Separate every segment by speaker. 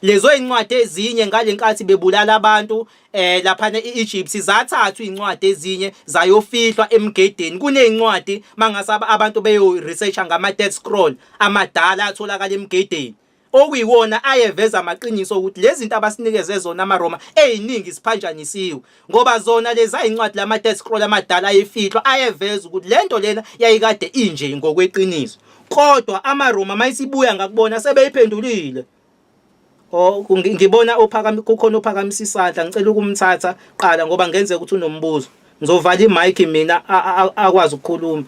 Speaker 1: lezo incwadi ezinye ngalenkathi bebulala abantu lapha eEgypt zathathwa incwadi ezinye zayofihlwa emgedeni. Kunezincwadi mangasaba abantu beyo researcha ngama Dead Scroll amadala atholakala emgedeni, okuyiwona ayeveza amaqiniso ukuthi lezi zinto abasinikeze zona amaRoma eziningi siphanjanisiwe, ngoba zona lezi ayincwadi lama Dead Scroll amadala ayefihlwa ayeveza ukuthi lento lena yayikade inje ngokweqiniso. Kodwa amaRoma mayisibuya ngakubona sebeyiphendulile. Ngibona kukhona ophakamisa isandla, ngicela ukumthatha qala ngoba ngenzeka ukuthi unombuzo. Ngizovala imic mina akwazi ukukhuluma.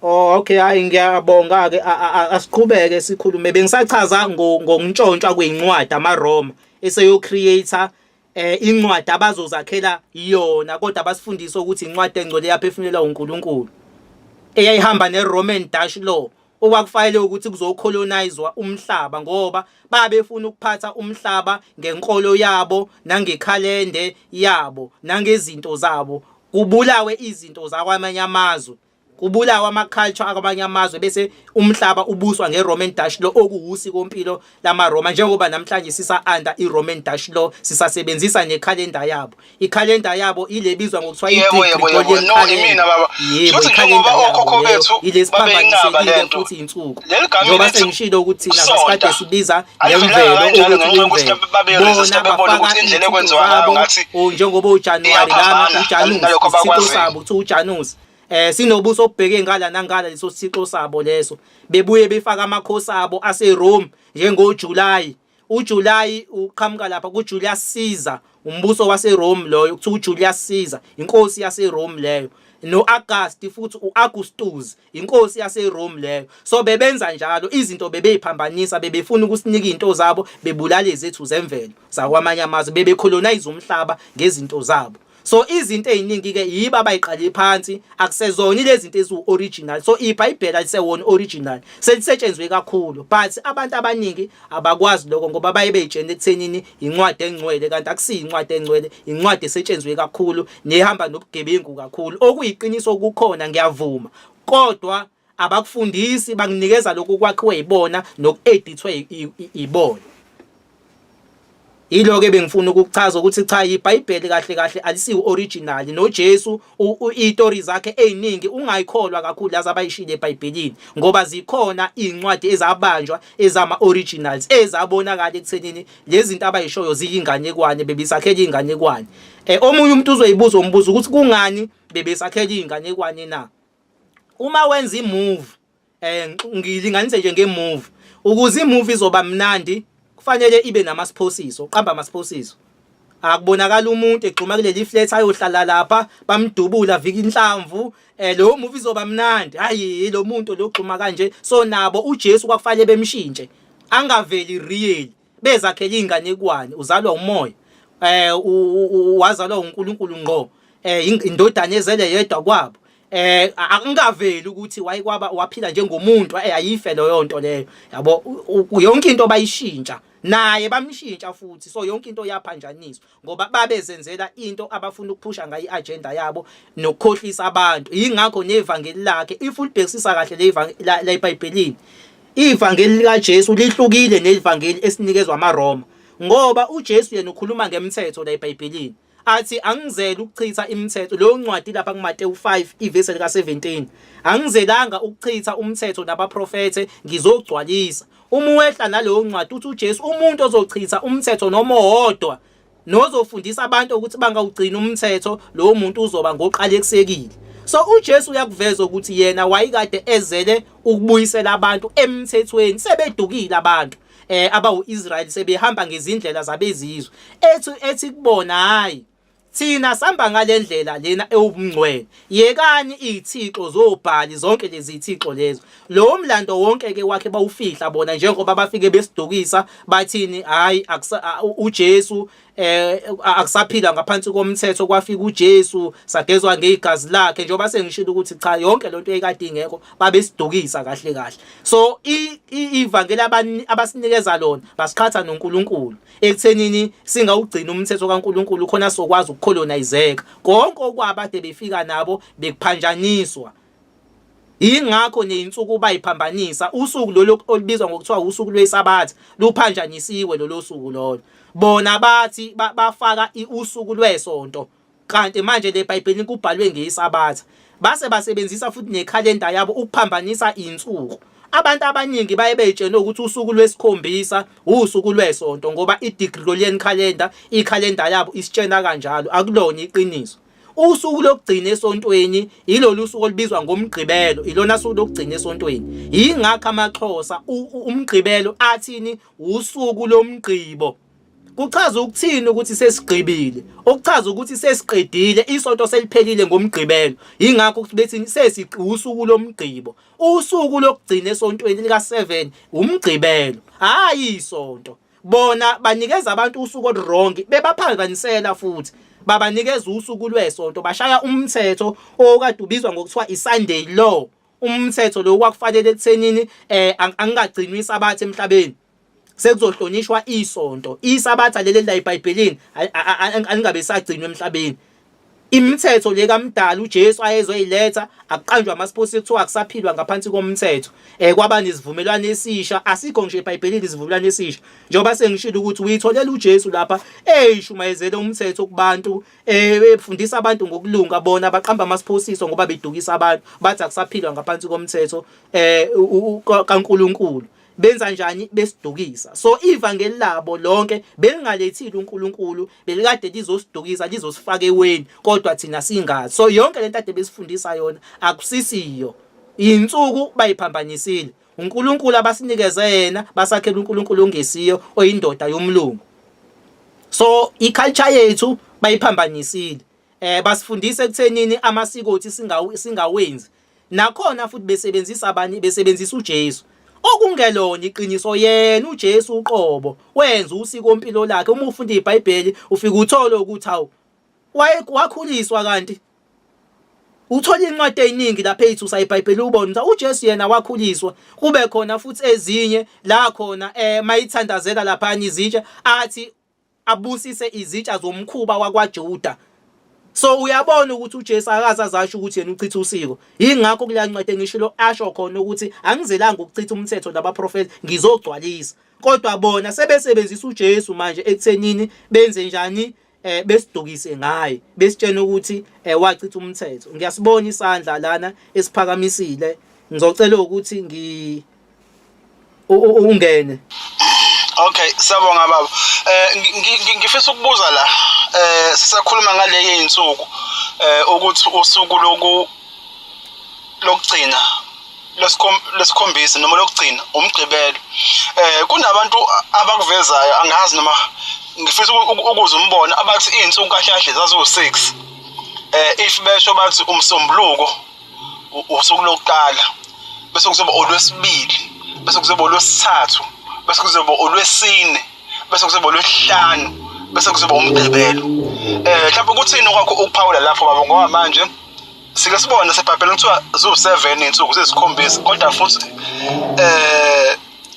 Speaker 1: Okay, hayi ngiyabonga ke, asiqhubeke sikhulume. Bengisachaza ngokuntshontshwa kwezincwadi amaRoma eseyo creator incwadi abazozakhela yona, kodwa basifundisa ukuthi incwadi engcwele yaphefumulelwa uNkulunkulu eyayihamba neRoman Dutch law, okwakufanele ukuthi kuzocolonizwa umhlaba ngoba babefuna ukuphatha umhlaba ngenkolo yabo nangekhalende yabo nangezinto zabo, kubulawe izinto zakwamanye amazwe, kubulawa ama-culture akwamanye amazwe, bese umhlaba ubuswa nge-Roman Dutch law okuwusikompilo lamaRoma. Njengoba namhlanje sisa-under i-Roman Dutch law sisasebenzisa nekhalenda yabo. Ikhalenda yabo ile bizwa ngokuthiwa i-Gregorian calendar. Yebo, ikhalenda yabo ilesiphambanisekile futhi insuku. Njengoba sengishilo ukuthi thina sasikade sibiza ngemvelo ukuthi imvelo bona bafaka insuku zabo, njengoba uJanuwari lana uJanusi isithixo sabo kuthiwa uJanusi. Sinobuso obheke ngala nangala leso sithixo sabo leso. Bebuye befaka amakhosi abo aseRome njengoJulayi. UJulayi uqhamuka lapha kuJulius Caesar, umbuso waseRome loyo, kuthiwa uJulius Caesar inkosi yaseRome leyo. No-August futhi uAugustus inkosi yaseRome leyo. So bebenza njalo izinto bebeyiphambanisa, bebefuna ukusinika izinto zabo, bebulala ezethu zemvelo zakwamanye amazwe, bebecolonize umhlaba ngezinto zabo. So izinto eziningi ke yiba bayiqale phansi, akusezona lezi zinto ezioriginal. So iBhayibheli lisewona original, selisetshenzwe kakhulu, but abantu abaningi abakwazi lokho ngoba baye beyitshene ekuthenini incwadi engcwele, kanti akusiyo incwadi engcwele, incwadi esetshenzwe kakhulu nehamba nobugebengu kakhulu. Okuyiqiniso kukhona, ngiyavuma, kodwa abakufundisi, bakunikeza lokho kwakhiwe yibona nokuedithwe yibona. Yilo ke bengifuna ukuchaza ukuthi cha, iBhayibheli kahle kahle alisiwo original. NoJesu izitori zakhe eziningi ungayikholwa kakhulu laza abayishile eBhayibhelini, ngoba zikhona incwadi ezabanjwa ezama originals ezabonakala ekuthenini lezi zinto abayishoyo ziyinganekwane, bebisakhela inganekwane. Omunye umuntu uzoyibuza umbuzo ukuthi kungani bebesakhela inganekwane na? Uma wenza imovie, ngilinganise nje ngemovie, ukuze imovie izoba mnandi kufanele ibe namasposiso, uqamba amasposiso. Akubonakala umuntu egxuma kuleli flat ayohlala lapha bamdubula viki inhlamvu, lo movie izoba mnandi. Hayi lo muntu lo gxuma kanje. So nabo uJesu kwakufanele bemshintshe, angaveli real, bezakhela inganekwane, uzalwa umoya, wazalwa uNkulunkulu ngqo, indodana ezele yedwa kwabo. Akungaveli ukuthi wayikwaba waphila njengomuntu, ayife leyo nto leyo, yabo. Yonke into bayishintsha, naye bamshintsha futhi. So yonke into yaphanjaniswa ngoba babezenzela into abafuna ukuphusha ngayo iagenda yabo nokukhohlisa abantu. Yingakho nevangeli lakhe if ulibhekisisa kahle la eBhayibhelini, ivangeli likaJesu lihlukile nevangeli esinikezwa amaRoma, ngoba uJesu yena ukhuluma ngemithetho la eBhayibhelini. Athi angizela ukuchitha imithetho, lo ncwadi lapha kuMateyu 5 ivesi lika 17. Angizelanga ukuchitha umthetho nabaprofete, ngizogcwalisa. Uma wehla nalowo ncwadi uthi uJesu umuntu ozochitha umthetho noma owodwa nozofundisa abantu ukuthi bangawugcina umthetho, lo muntu uzoba ngoqalekisekile. So uJesu uyakuveza ukuthi yena wayikade ezele ukubuyisela abantu emthethweni, sebedukile abantu abawu-Israyeli sebehamba ngezindlela zabezizwe. Ethi kubona hayi thina sihamba ngalendlela lena ewubungcwele. Yekani izithixo zobhali zonke lezi izithixo lezo. Lo mlando wonke ke wakhe bawufihla bona njengoba bafike besidukisa bathini hayi uJesu akusaphila ngaphansi komthetho kwafika uJesu sagezwa ngegazi lakhe njengoba sengishilo ukuthi cha yonke lonto ekade ingekho babesidukisa kahle kahle. So ivangeli abasinikeza lona basiqhatha noNkulunkulu ekuthenini singawugcina umthetho kaNkulunkulu khona sokwazi ukukolonizeka. Konke okwabade befika nabo bekuphanjaniswa. Ingakho neinsuku bayiphambanisa usuku lolo olubizwa ngokuthiwa usuku lweSabatha luphanjanisiwe lolo suku lolo. Bona bathi bafaka usuku lwesonto kanti manje leBhayibhelini kubhalwe ngeSabatha. Base basebenzisa futhi nekhalenda yabo ukuphambanisa insuku. Abantu abaningi baye beyitshela ukuthi usuku lwesikhombisa usuku lwesonto ngoba iGregorian calendar ikhalenda yabo isitshena kanjalo akulona iqiniso. Usuku lokugcina esontweni ilolu suku olubizwa ngomgqibelo ilona suku lokugcina esontweni. Ingakho amaXhosa umgqibelo athini usuku lomgqibo. Kuchaza ukuthini ukuthi sesigqibile, okuchaza ukuthi sesiqedile isonto seliphelile ngomgqibelo. Ingakho ukuthi bethi sesiusuku lomgqibo. Usuku lokugcina esontweni lika 7 umgqibelo hayi isonto. Bona banikeza abantu usuku olwrong bebaphanganisela futhi babanikeza usuku lwesonto bashaya umthetho okade ubizwa ngokuthiwa iSunday law. Umthetho lo kwakufanele ekuthenini angigciniwi isabatha emhlabeni sekuzohlonishwa isonto. Isabatha leli la eBhayibhelini alingabe sagcinwa emhlabeni. Imithetho lekaMdala uJesu ayezoyiletha akuqanjwa amasiphosi ekuthiwa akusaphilwa ngaphansi komthetho. Kwaba nesivumelwano esisha asikho nje eBhayibhelini isivumelwano esisha. Njengoba sengishilo ukuthi uyitholela uJesu lapha eshumayezele umthetho kubantu efundisa abantu ngokulunga bona baqamba amasiphosi ngoba bedukisa abantu bathi akusaphilwa ngaphansi komthetho kaNkulunkulu. Benza njani besidukisa. So ivangeli labo lonke belingalethile uNkulunkulu belikade lizosidukisa lizosifaka eweni kodwa thina singazi. So yonke lento ade besifundisa yona akusisiyo. Insuku bayiphambanisile. uNkulunkulu abasinikeze yena basakhela uNkulunkulu ongesiyo oyindoda yomlungu. So iculture yethu bayiphambanisile. Basifundisa ekuthenini amasiko othi singawenzi. Nakhona futhi besebenzisa abani besebenzisa uJesu. Okungelona iqiniso yena uJesu uqobo wenza usiko impilo lakhe. Uma ufunda iBhayibheli ufika uthola ukuthi hawu wakhuliswa kanti uthola incwadi eziningi lapha ezithusa iBhayibheli ubona ukuthi uJesu yena wakhuliswa. Kube khona futhi ezinye la khona mayithandazela lapha izitsha athi abusise izitsha zomkhuba wakwaJuda. So uyabona ukuthi uJesu akazazasho ukuthi yena uchitha usiko. Ingakho kuyancwadi engishilo asho khona ukuthi angizelanga ukuchitha umthetho labaprofeti ngizogcwalisa. Kodwa bona sebesebenzisa uJesu manje ekuthenini benze njani besidukise ngaye besitshena ukuthi wachitha umthetho. Ngiyasibona isandla lana esiphakamisile. Ngizocela ukuthi ungene.
Speaker 2: Okay, siyabonga baba. Ngifisa ukubuza la sisakhuluma ngale insuku ukuthi usuku lokugcina lesikhombisa noma lokugcina umgqibelo. Kunabantu abakuvezayo angazi noma ngifisa ukuza umbona abathi izinsuku kahle kahle zaziwu6. If besho bathi umsombuluko usuku lokuqala bese kuzoba olwesibili bese kuzoba olwesithathu bese kuzoba olwesine bese kuzoba olwesihlanu bese kuzoba umgqibelo. Mhlawumbe ukuthini kwakho ukuphawula lapho baba ngoba manje sike sibona seBhayibhelini kuthiwa zu7 izinsuku zesikhombisa kodwa futhi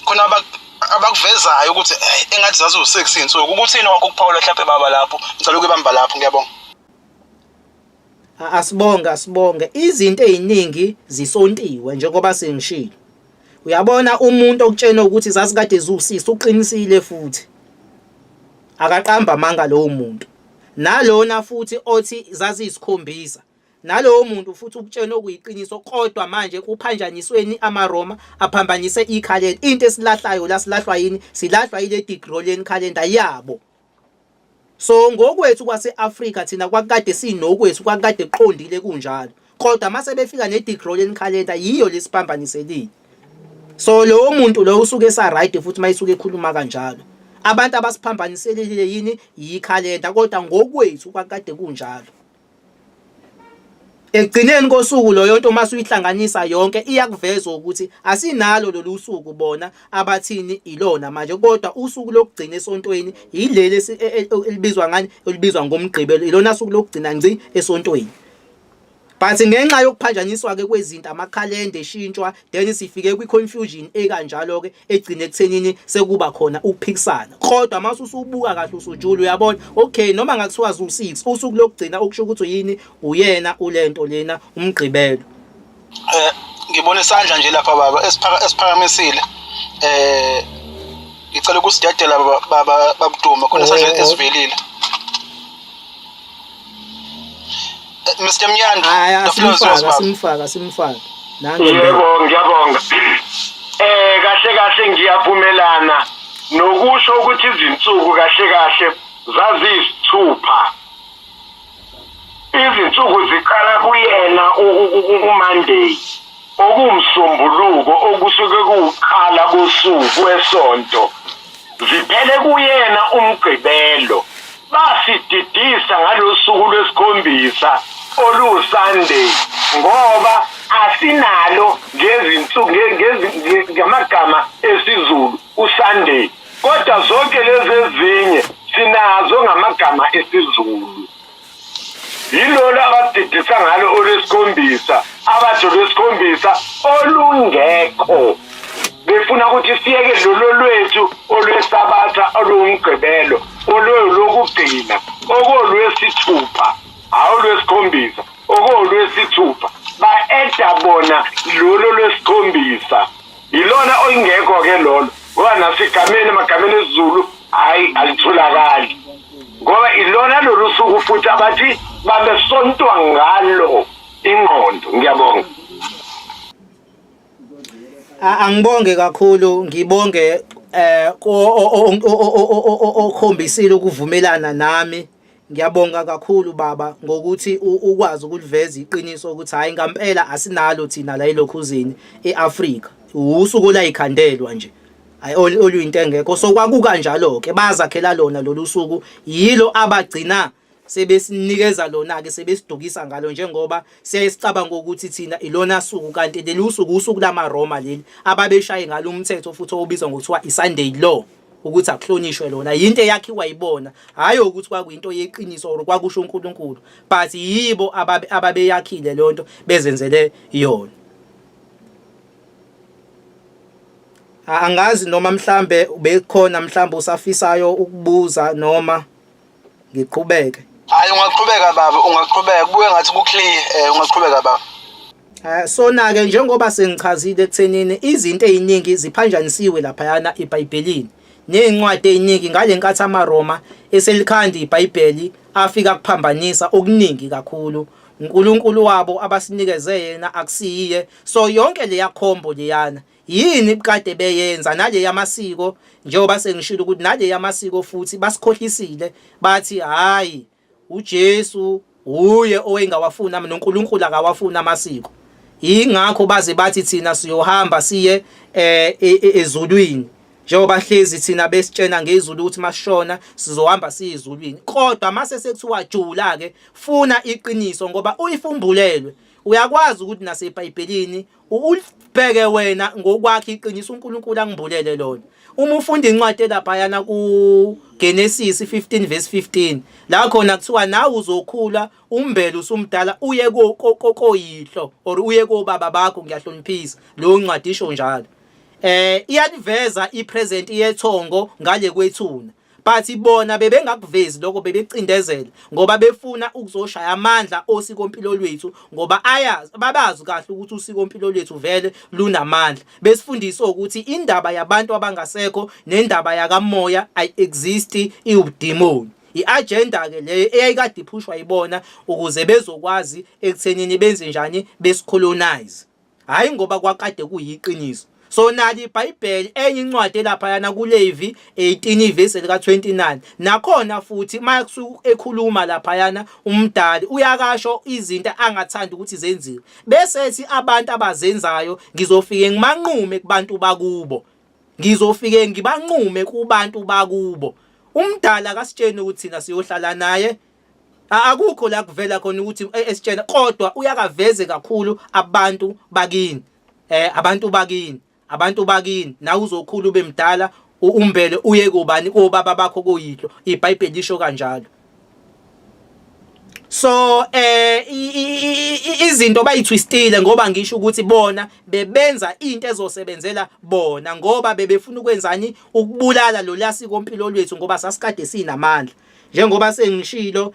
Speaker 2: khona abakuvezayo ukuthi engathi zazu6 izinsuku. Ukuthini kwakho ukuphawula mhlawumbe baba lapho ngicela ukubamba lapho ngiyabonga.
Speaker 1: Asibonga izinto eziningi zisontiwe njengoba sengishilo. Uyabona umuntu okutshena ukuthi zasikade zu6 uqinisile futhi akaqamba amanga lowo muntu. Nalona futhi othi zaziyisikhombisa. Nalowo muntu futhi ukutshena okuyiqiniso kodwa manje kuphanjanisweni amaRoma aphambanise ikhalenda. Into esilahlayo la silahlwa yini? Silahlwa ile Gregorian calendar yabo. So ngokwethu kwaseAfrika thina kwakade sinokwethu kwakade eqondile kunjalo. Kodwa mase befika neGregorian calendar yiyo lesiphambaniseli. So lo muntu lo usuke esa right futhi mayisuke ekhuluma kanjalo. abantu abasiphambaniselile yini yikhalenda, kodwa ngokwethu kwakade kunjalo. Ekugcineni kosuku lo yonto uma uyihlanganisa yonke iyakuveza ukuthi asinalo lolu suku bona abathini ilona manje, kodwa usuku lokugcina esontweni yileli elibizwa ngani, elibizwa ngomgqibelo, ilona suku lokugcina ngci esontweni. But ngenxa yokuphanjaniswa ke kwezinto, amakhalenda eshintshwa, then sifike kwi-confusion ekanjalo ke egcine ekuthenini sekuba khona ukuphikisana. Kodwa mase usubuka kahle usujula uyabona okay, noma ngakuthiwa u6 usuku lokugcina okusho ukuthi yini, uyena ulento lena umgqibelo.
Speaker 2: Ngibona isandla nje lapha baba esiphakamisile. Ngicela ukusidedela baba babuduma khona isandla esivelile. Mr. Mnyanda,
Speaker 1: simfaka.
Speaker 3: Yebo, ngiyabonga. Kahle ngiyavumelana nokusho ukuthi izinsuku kahle zaziyisithupha. Izinsuku ziqala kuyena uMonday, okumsombuluko okusuke kuqala kosuku wesonto. Ziphele kuyena umgqibelo. Basididisa ngalosuku lwesikhombisa oluSunday ngoba asinalo ngezinsuku ngamagama esiZulu uSunday, kodwa zonke lezi ezinye sinazo ngamagama esiZulu. Yilona abadidisa ngalo olwesikhombisa, abathi olwesikhombisa olungekho, befuna ukuthi siyeke lolo lwethu olwesabatha olumgqibelo olwelokugcina okolwesithupha, awolwesikhombisa okolwesithupha, ba-eda bona lolo lwesikhombisa. Yilona oyingekho ke lolo ngoba nasigameni emagameni esiZulu hayi alitholakali, ngoba ilona lolu suku futhi abathi babesontwa ngalo ingqondo. Ngiyabonga.
Speaker 1: Angibonge kakhulu, ngibonge okhombisile ukuvumelana nami. Ngiyabonga kakhulu baba ngokuthi ukwazi ukuliveza iqiniso ukuthi hayi ngempela asinalo thina la elokhuzini eAfrika, usuku la ikhandelwa nje, hayi oluyinto engekho. So kwakukanjalo ke bazakhela lona lolu suku, yilo abagcina sebesinikeza lona ke sebesidukisa ngalo, njengoba siyasicabanga ukuthi thina ilona suku, kanti leli usuku lamaRoma leli ababeshaye ngalo umthetho futhi obizwa ngokuthiwa iSunday law, ukuthi akuhlonishwe lona. Yinto eyakhiwa yibona, hayi ukuthi kwakuyinto yeqiniso or kwakusho uNkulunkulu, but yibo ababeyakhile lonto bezenzele yona. Angazi noma mhlambe bekhona mhlambe usafisayo ukubuza noma ngiqhubeke.
Speaker 2: Hayi ungaqhubeka baba, ungaqhubeka, kubuye ngathi ku-clear. Ungaqhubeka baba.
Speaker 1: Sona ke njengoba sengichazile ekuthenini izinto eziningi ziphanjanisiwe laphayana eBhayibhelini, nezincwadi eziningi ngale nkathi amaRoma eselikhanda iBhayibheli afika kuphambanisa okuningi kakhulu. uNkulunkulu wabo abasinikeze yena akusiyiye. So yonke leya khombo leyana yini kade beyenza, nale yamasiko njengoba sengishilo ukuthi nale yamasiko futhi basikhohlisile, bathi hayi uJesu uye owengawafuna noNkulunkulu akawafuna amasiko. Ingakho baze bathi thina siyohamba siye ezulwini, njengoba hlezi thina besitshena ngezulu ukuthi masishona sizohamba siye ezulwini. Kodwa mase sekuthiwa jula ke funa iqiniso, ngoba uyifumbulelwe uyakwazi ukuthi naseBhayibhelini ulibheke wena ngokwakhe iqiniso uNkulunkulu angibulele lona. Uma ufunda incwadi laphayana kuGenesis 15 verse 15 la khona kuthiwa nawe uzokhula umbele usumdala uye koyihlo or uye kobaba bakho, ngiyahloniphisa lo ncwadi isho njalo. Iyaliveza ipresent yethongo ngale kwethuna, but bona bebengakuvezi lokho, bebecindezela ngoba befuna ukuzoshaya amandla osikompilo lwethu, ngoba babazi kahle ukuthi usikompilo lwethu vele lunamandla. Besifundisa ukuthi indaba yabantu abangasekho nendaba yakamoya ayexist, iwudemoni. I-agenda ke le eyayikade iphushwa yibona ukuze bezokwazi ekuthenini benze njani, besicolonize, hayi ngoba kwakade kuyiqiniso. So nali iBhayibheli enye incwadi laphayana kuLevi 18 verse lika 29 nakhona futhi makusuku ekhuluma laphayana umdali uyakasho izinto angathanda ukuthi zenziwe, bese ethi abantu abazenzayo ngizofike ngimanqume kubantu bakubo. ngizofike ngibanqume kubantu bakubo. Umdala akasitsheni ukuthi thina siyohlala naye. Akukho la kuvela khona ukuthi esitshena, kodwa uyakaveze kakhulu abantu bakini. Abantu bakini nawe uzokhula ube mdala umbele uye kubani, obaba bakho koyihlo. iBhayibheli lisho kanjalo. So izinto bayithwistile ngoba ngisho ukuthi bona bebenza into ezosebenzela bona, ngoba bebefuna ukwenzani, ukubulala lo lasikompilo lwethu, ngoba sasikade sinamandla. Njengoba sengishilo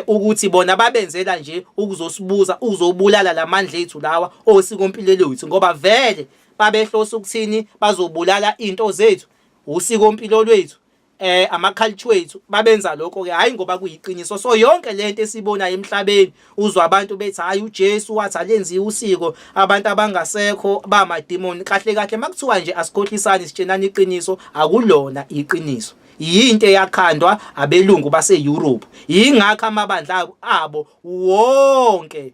Speaker 1: ukuthi bona babenzela nje ukuzosibuza, uzobulala lamandla ethu lawa osikompilo lwethu, ngoba vele babehlosa ukuthini, bazobulala into zethu, usikompilo lwethu, ama-culture wethu. Babenza lokho ke hayi ngoba kuyiqiniso. So yonke lento esibonayo emhlabeni, uzwa abantu bethi hayi uJesu wathi alenziwe usiko, abantu abangasekho bamadimoni. Kahle kahle makuthiwa nje asikhohlisani sitshenana iqiniso, akulona iqiniso. Yinto eyakhandwa abelungu base-Europe. Yingakho amabandla abo wonke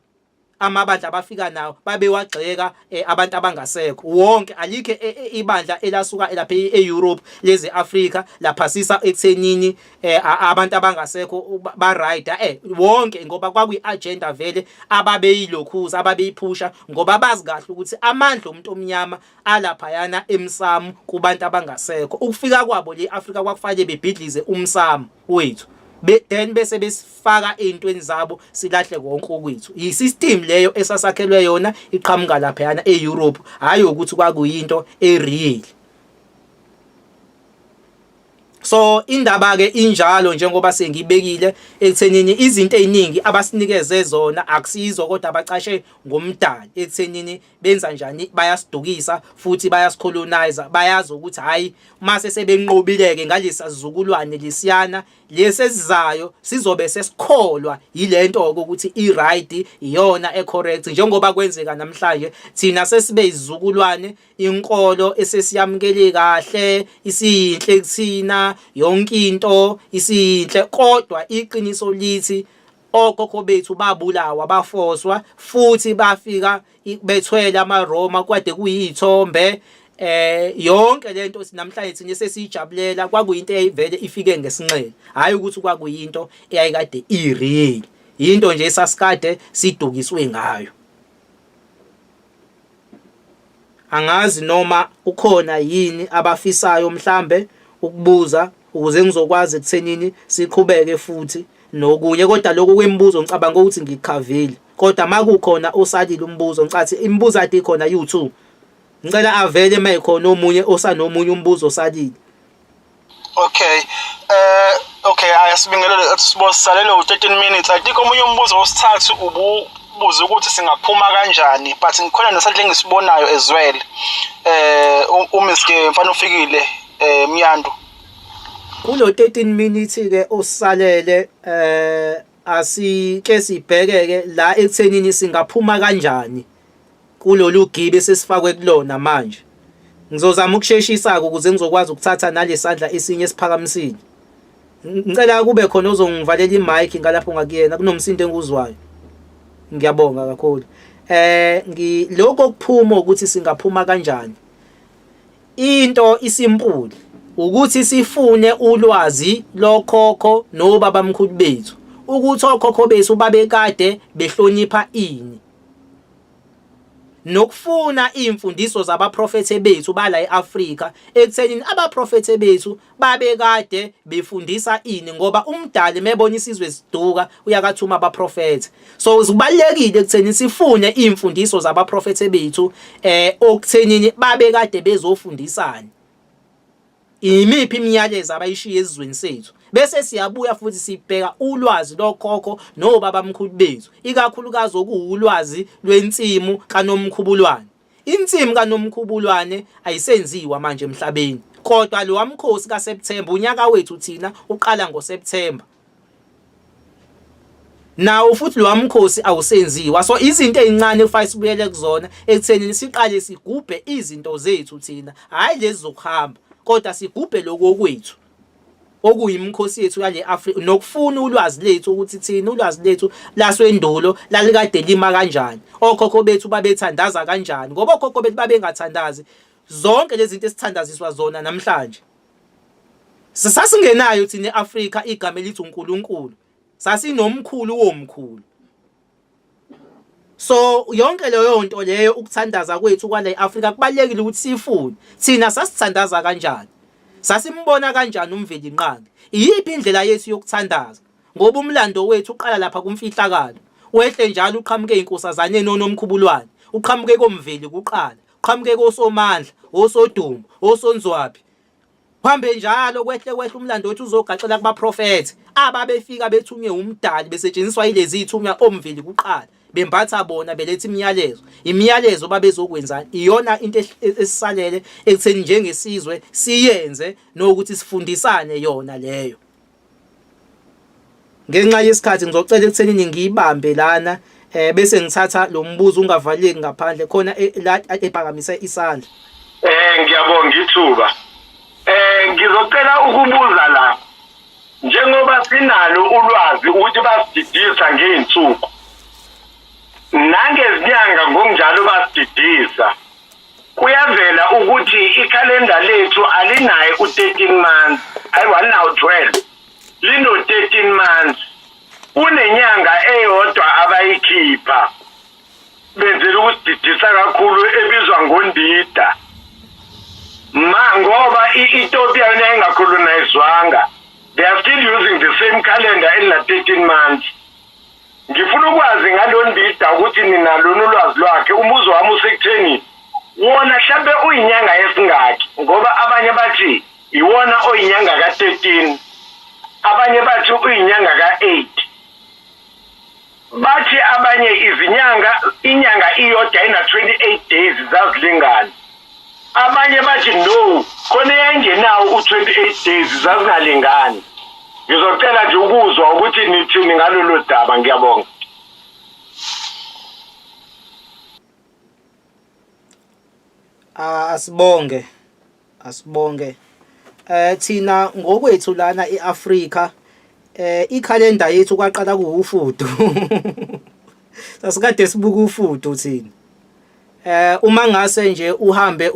Speaker 1: amabandla abafika nawo babewagxeka abantu abangasekho. Wonke alikho ibandla elasuka lapha e-Europe leze Africa laphasisa ekuthenini abantu abangasekho ba right. Wonke ngoba kwakuyi-agenda vele ababeyilokhuza, ababeyiphusha, ngoba bazi kahle ukuthi amandla omuntu omnyama alaphayana emsamu kubantu abangasekho. Ukufika kwabo le Africa kwakufanele bebhidlize umsamu wethu, then bese besifaka ey'ntweni zabo silahle konke okwethu. Yi-system leyo esasakhelwe yona iqhamuka laphayana e-Europe, hhayi ukuthi kwakuyinto e-real. So indaba-ke injalo, njengoba sengibekile ekuthenini izinto ey'ningi abasinikeze zona akusizo, kodwa abacashe ngomdali ekuthenini benza njani, bayasidukisa futhi bayasicolonizer. Bayazi ukuthi hhayi mase sebenqobileke ngalesi sizukulwane lesiyana lesi esizayo sizobe sesikholwa yilento-ke ukuthi i-right iyona e-correct, njengoba kwenzeka namhlanje. Thina sesibe izizukulwane, inkolo esesiyamukele kahle, isiyinhle kuthina, yonke into isiyinhle, kodwa iqiniso lithi okhokho bethu babulawa, bafoswa, futhi bafika bethwele amaRoma kade kuyithombe. Yonke lento namhlanje thina sesiyijabulela, kwakuyinto eyayivele ifike ngesinxele, hayi ukuthi kwakuyinto eyayikade i-real, into nje esasikade sidukiswe ngayo. Angazi noma ukhona yini abafisayo mhlambe ukubuza ukuze ngizokwazi ekuthenini siqhubeke futhi nokunye, kodwa lokho kwemibuzo ngicabanga ukuthi ngikhavile, kodwa makukhona osalile umbuzo ngicathi imibuzo ade ikhona you2, ngicela avele mayikhona omunye osanomunye umbuzo osalile.
Speaker 2: Okay. Okay, ayasibingelela sibosalele u13 minutes. I think omunye umbuzo osithathu ububuza ukuthi singaphuma kanjani, but ngikhona nesandla engisibonayo as well. Umiske mfana ufikile Myandu.
Speaker 1: Kulo 13 minutes ke osalele asike sibhekeke la ekuthenini singaphuma kanjani kulolu gibe sesifakwe kulona manje. Ngizozama ukusheshisa ukuze ngizokwazi ukuthatha nalesandla esinye esiphakamisile. Ngicela kube khona ozongivalela imic ngalapho ngakuyena kunomsindo enguzwayo. Ngiyabonga kakhulu. Lokho kuphuma ukuthi singaphuma kanjani. Into isimpuli ukuthi sifune ulwazi lokhokho nobabamkhulu bethu, ukuthi okhokho bethu babekade behlonipha ini, nokufuna imfundiso zabaprofethe bethu bala eAfrika ekuthenini abaprofethe bethu babekade befundisa ini, ngoba umdali mebona isizwe siduka uyakathuma abaprofethe. So zibalekile ekuthenini sifune imfundiso zabaprofethe bethu okuthenini babekade bezofundisana. Imiphi imiyalezo abayishiye ezizweni sethu, bese siyabuya futhi sibheka ulwazi lokhokho nobabamkhulu bethu, ikakhulukazi okuwulwazi lwensimu kaNomkhubulwane. Insimu kaNomkhubulwane ayisenziwa manje emhlabeni, kodwa lo wamkhosi kaSeptember, unyaka wethu thina uqala ngoSeptember, nawo futhi lo wamkhosi awusenziwa. So izinto ezincane kufanele sibuyele kuzona ekuthenini siqale sigubhe izinto zethu thina, hayi lezi zokuhamba, kodwa sigubhe lokho kwethu okuyimkhosi yethu yale Afrika, nokufuna ulwazi lethu ukuthi thina ulwazi lethu laswendulo lalikade lima kanjani, okhokho bethu babethandaza kanjani, ngoba okhokho bethu babengathandazi zonke lezi zinto esithandaziswa zona namhlanje sasingenayo thina eAfrika igama elithi uNkulunkulu, sasinomkhulu womkhulu. So yonke leyo nto leyo ukuthandaza kwethu kwala eAfrika kubalekile ukuthi sifune thina sasithandaza kanjani, sasimbona kanjani umveli nqangi, iyiphi indlela yethu yokuthandaza, ngoba umlando wethu uqala lapha kumfihlakalo, wehle njalo uqhamuke inkosazane nonomkhubulwane, uqhamuke komveli kuqala, uqhamuke kosomandla, osodumo, osonzwabi, uhambe njalo kwehle umlando wethu uzogacela kuba prophet ababefika bethunywe umdali besetshenziswa yilezi ithunywa omveli kuqala, bembatha bona beletha imiyalezo babezokwenzani. Iyona into esisalele ekutheni njengesizwe siyenze nokuthi sifundisane yona leyo. Ngenxa yesikhathi ngizocela ekutheni ngiyibambe lana bese ngithatha lo mbuzo ungavaleki ngaphandle khona la ephakamise isandla.
Speaker 3: Ngiyabonga ithuba. Ngizocela ukubuza la, njengoba sinalo ulwazi ukuthi basididisa ngeinsuku nangezinyanga ngokunjalo basididisa, kuyavela ukuthi ikhalenda lethu alinayo u13 months, ayinawo 12, lino 13 months. Kunenyanga eyodwa abayikhipha benzela ukusididisa kakhulu ebizwa ngoNdida. Ngoba iEthiopia yona engacolonizwanga, they are still using the same calendar in 13 months. Ngifuna ukwazi ngaloNdida ukuthi ninalo ulwazi lwakhe. Umbuzo wami usekutheni wona mhlambe uyinyanga yesingaki, ngoba abanye bathi iwona oyinyanga ka13, abanye bathi uyinyanga ka8, bathi abanye inyanga iyodwa ina 28 days zazilingana, abanye bathi no khona yengenawo u28 days zazingalingani. Ngizocela nje ukuzwa ukuthi nithini ngalolu daba. Ngiyabonga.
Speaker 1: Asibonge thina ngokwethu lana eAfrika ikhalenda yethu kwaqala kuwufudu. Sasikade sibuka ufudu thina. Uma ngase nje uhambe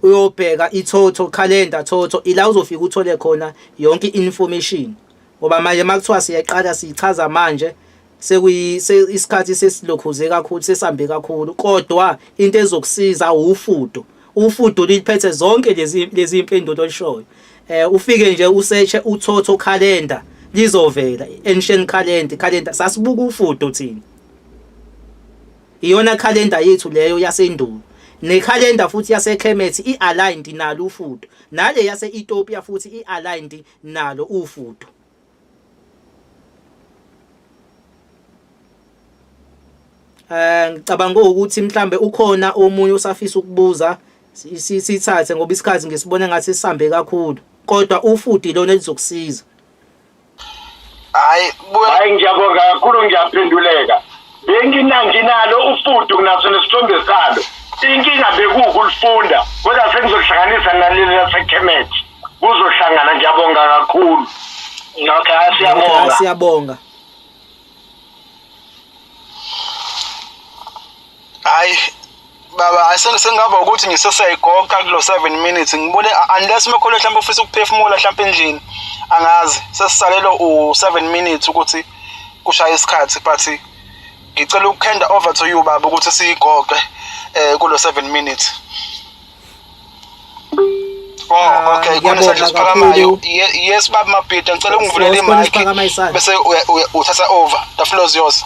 Speaker 1: uyobheka iTotal calendar, Total ila uzofika uthole khona yonke information, ngoba manje makuthiwa siyaqala sichaza manje isikhathi sesilokhuze kakhulu, sesambe kakhulu, kodwa into ezokusiza ufudo liphethe zonke lezi impendulo olishoyo. Ufike nje usearch uTotal calendar lizovela, ancient calendar sasibuka ufudo thina. Iyona calendar yethu leyo yasendulo, nekhalenda futhi yaseKhemet i-aligned nalo ufudo, nale yase-Ethiopia futhi i-aligned nalo ufudo. Ngicabanga ukuthi mhlambe ukhona omunye usafisa ukubuza, sithathe ngoba isikhathi ngisibona ngathi sisambe kakhulu, kodwa ufudo ilona lizokusiza.
Speaker 3: Hayi ngiyabonga kakhulu, ngiyaphenduleka. Benginanginalo ufudo kunaso nesithombe salo. Inkinga bekukulifunda, kodwa sengizohlanganisa naleli laseKhemet kuzohlangana. Ngiyabonga kakhulu. Okay,
Speaker 1: siyabonga.
Speaker 2: Hayi baba, asengingaba ukuthi ngiseseyigoqa kulo 7 minutes. Ngibone unless mekholo mhlawumbe ufisa ukuphefumula mhlawumbe endlini, angazi sesisalelo u7 minutes ukuthi kushaya isikhathi, but ngicela ukukhanda over to you baba ukuthi siyigoqe kulo 7 minutes. Oh okay, khona isandla siphakamayo. Yes baba Mabhida, ngicela ungivulele imic bese uthatha over. The floor is yours.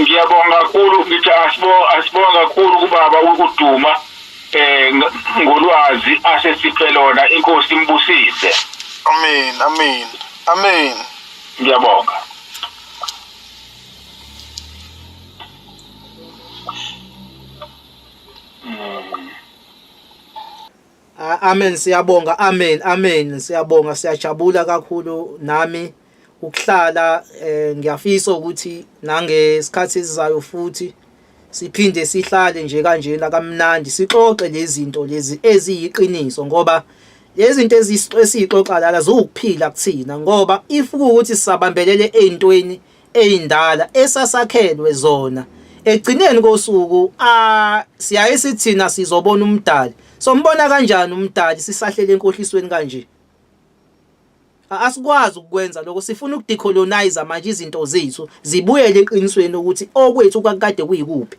Speaker 3: Ngiyabonga kakhulu, ngithi asibonga kakhulu kubaba ukuduma ngolwazi asesiphe lona. Inkosi imbusise.
Speaker 2: Amen.
Speaker 3: Ngiyabonga.
Speaker 1: Amen, siyabonga. Amen, siyabonga, siyajabula kakhulu nami ukuhlala. Ngiyafisa ukuthi nangesikhathi esizayo futhi siphinde sihlale nje kanjena kamnandi sixoxe lezi zinto lezi eziyiqiniso, ngoba lezi zinto esixoxa la zokuphila kuthina, ngoba if ukuthi sisabambelele ezintweni ezindala esasakhelwe zona Ekugcineni kosuku siyaye sithina sizobona umdali. Sombona kanjani umdali sisahlele enkohlisweni kanje? Asikwazi ukukwenza lokho, sifuna ukudecolonize manje izinto zethu zibuyele eqinisweni ukuthi okwethu kwakade kuyikuphi.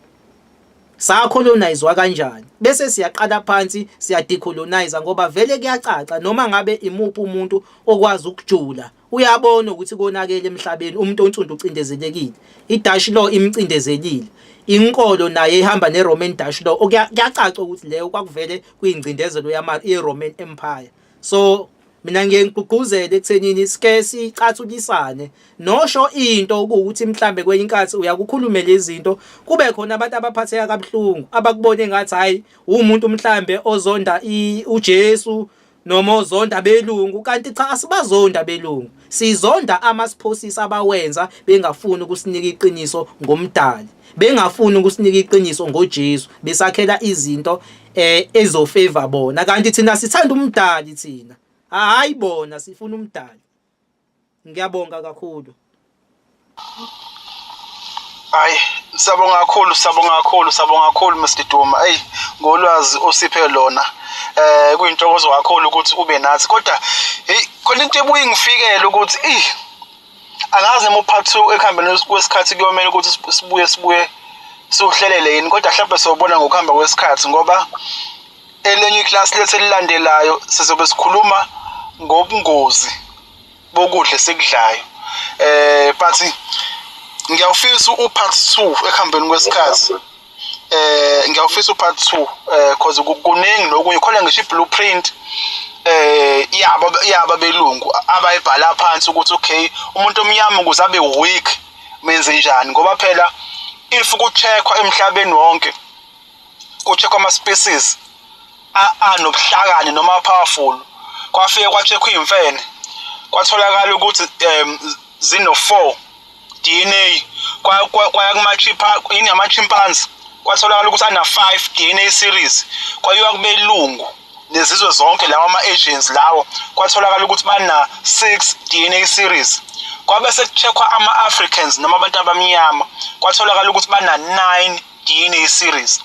Speaker 1: Sacolonizwa kanjani bese siyaqala phansi siyadecolonize ngoba vele kuyacaca noma ngabe imuphi umuntu okwazi ukujula uyabona ukuthi konakele emhlabeni umuntu onsundu ucindezelekile, iDutch law imcindezelile, inkolo naye ihamba neRoman Dutch law okuyacaca ukuthi leyo kwakuvele kuyingcindezelo yeRoman Empire. So mina ngiye ngigqugquzele ekuthenini sike sicathulisane nosho into ukuthi mhlambe kwenye inkathi uyakukhuluma lezi zinto kube khona abantu abaphatheka kabuhlungu abakubone ngathi hayi umuntu mhlambe ozonda uJesu noma ozonda belungu, kanti cha asibazonda belungu, sizonda amasphosisi abawenza bengafuni ukusinika iqiniso ngomdali, bengafuni ukusinika iqiniso ngoJesu, besakhela izinto ezofavor bona, kanti thina sithanda umdali thina. Hayi bona sifuna umdali. Ngiyabonga kakhulu.
Speaker 2: Hayi, sabonga kakhulu Mr Duma. Hey, ngolwazi osiphe lona. Kuyintokozo kakhulu ukuthi ube nathi. Kodwa hey, khona into ebuye ngifikele ukuthi angazi noma part 2 ekuhambeni kwesikhathi kuyomela ukuthi sibuye siuhlelele yini, kodwa mhlawumbe sobona ngokuhamba kwesikhathi ngoba elenye iclass lethu elilandelayo sizobe sikhuluma ngobungozi bokudla esikudlayo. But ngiyawufisa upart 2 ekuhambeni kwesikhathi. Ngiyawufisa upart 2 because kuningi nokunye khona ngisho iblueprint yaba belungu abayibhala phansi ukuthi okay umuntu omnyama ukuze abe weak menze njani, ngoba phela if kucheckwa emhlabeni wonke kucheckwa ama species anobuhlakani noma powerful, kwafike kwacheckwa imfene kwatholakala ukuthi zino 4 DNA kwaya kuma chimpanzee kwatholakala ukuthi ana 5 DNA series, kwayiwa kubelungu nezizwe zonke lawa ama-agents lawo kwatholakala ukuthi bana 6 DNA series. Kwabe sekucheckwa ama-Africans noma abantu abamnyama kwatholakala ukuthi bana 9 DNA series.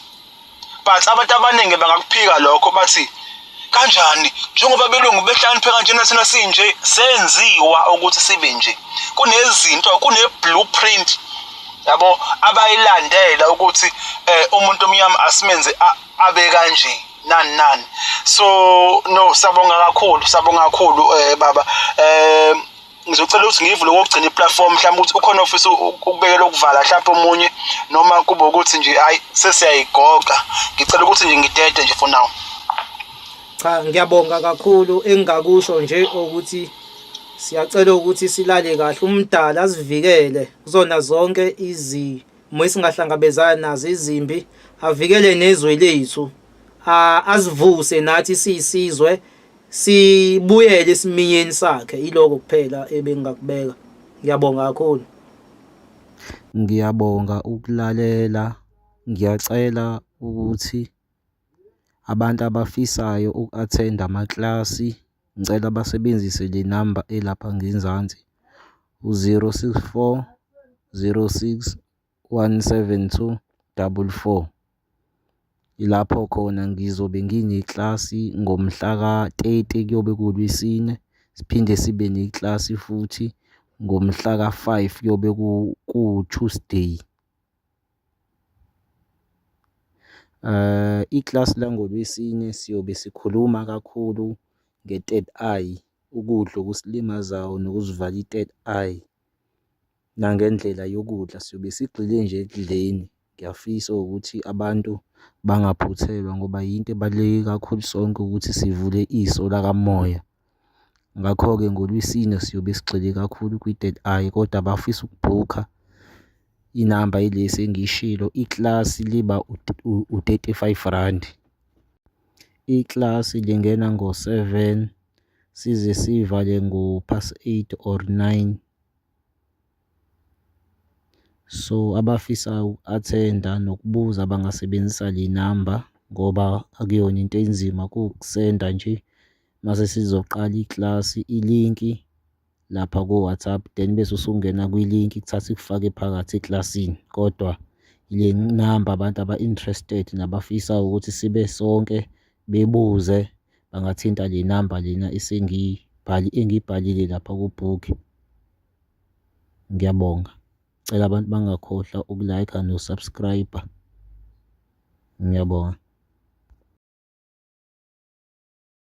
Speaker 2: But abantu abaningi bangakuphika lokho bathi kanjani njengoba belungu behlakaniphe kanjena thina sinje senziwa ukuthi sibe nje. Kunezinto, kune-blueprint yabo abayilandela ukuthi umuntu omnyama asimenze abe kanje nani. So no, sabonga kakhulu baba. Ngizocela ukuthi ngivule ukugcina iplatform mhlawumbe ukuthi ukhona ofisa ukubekela ukuvala mhlawumbe omunye noma kube ukuthi nje hayi sesiyayigoqa, ngicela ukuthi nje ngidede nje for now.
Speaker 1: Cha, ngiyabonga kakhulu, engingakusho nje ukuthi siyacela ukuthi silale kahle, umdala asivikele kuzona zonke izimo esingahlangabezana nazo izimbi, avikele nezwe lethu, asivuse nathi siyisizwe sibuyele esiminyeni sakhe. Iloko kuphela ebengakubeka. Ngiyabonga kakhulu.
Speaker 4: Ngiyabonga ukulalela. Ngiyacela ukuthi abantu abafisayo uku-attend amaklasi ngicela basebenzise le number elapha ngenzansi u-064 06 172 44. Ilapho khona ngizobe ngineklasi ngomhla ka-30 kuyobe kuLwesine, siphinde sibe neklasi futhi ngomhla ka-5 kuyobe ku-Tuesday. Iklasi langoLwesine siyobe sikhuluma kakhulu nge-third eye, ukudla okusilimazayo nokusivala i-third eye, nangendlela yokudla siyobe sigxile nje ekudleni. Ngiyafisa ukuthi abantu bangaphuthelwa ngoba yinto ebaluleke kakhulu sonke ukuthi sivule iso lakamoya. Ngakho-ke ngoLwesine siyobe sigxile kakhulu kwi-third eye, kodwa bafisa ukubhukha inamba yilesi engiyishilo, iklasi liba u-R35. Iklasi lingena ngo-7 size sivale ngo-8 or 9. So abafisa uku-attenda nokubuza bangasebenzisa le namba ngoba akuyona into enzima, kuwukusenda nje mase sizoqala iklasi ilinki lapha ku-WhatsApp, then bese usungena kwilinki kuthatha ikufake phakathi eklasini, kodwa ile namba abantu aba-interested nabafisa ukuthi sibe sonke bebuze bangathinta le namba lena engiyibhalile lapha ku-book. Ngiyabonga. Cela abantu bangakhohlwa uku-like-a no-subscribe-a. Ngiyabonga.